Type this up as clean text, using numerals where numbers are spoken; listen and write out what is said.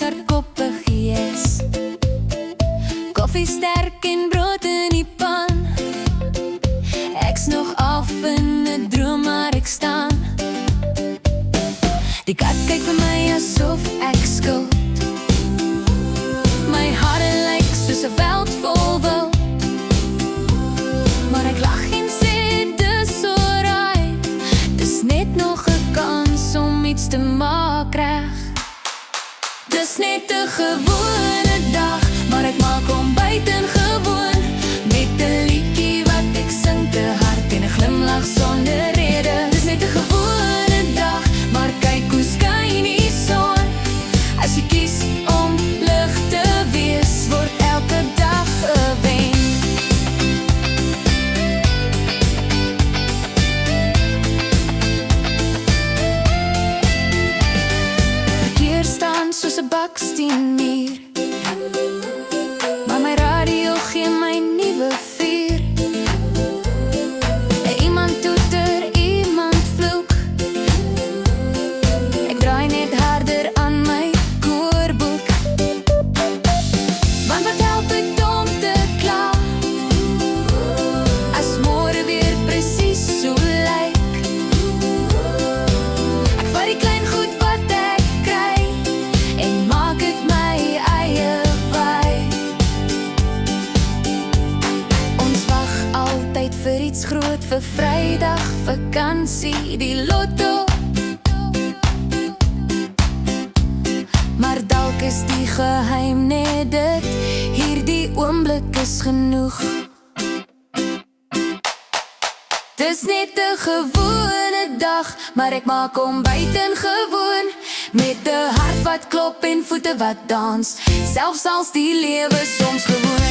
hardkoppig gees. Koffie sterk en brood in die pan. Ek's nog af in 'n droom, maar ek staan. Die kat kyk vir my asof ek skuld. My hart lyk soos 'n veld vol wild. Maar ek lag en sê dis alright. Dis net nog 'n kans om iets te maak reg. Dis net 'n gewone dag, maar ek maak hom buitengewoon. Met 'n liedjie wat ek sing te hard en 'n glimlag sonder rede. Dis net 'n gewone dag, maar kyk hoe skyn die son. As jy kies om lig te wees, word elke dag 'n wen. Verkeer staan soos 'n baksteenmuur, maar my radio gee my nuwe vuur. Iemand toeter, iemand vloek. Ek draai net harder aan my koorboek. Want wat help het om te kla, as môre weer presies so lyk. Ek vat die klein goed wat ek kry en maak het my eie wy. Ons wag altyd vir iets groot, vir Vrydag, vakansie, die lotto. Maar dalk is die geheim net dit, hierdie oomblik is genoeg. Dis net 'n gewone dag, maar ek maak hom buitengewoon. Met 'n hart wat klop en voete wat dans, selfs als die lewe soms gewoon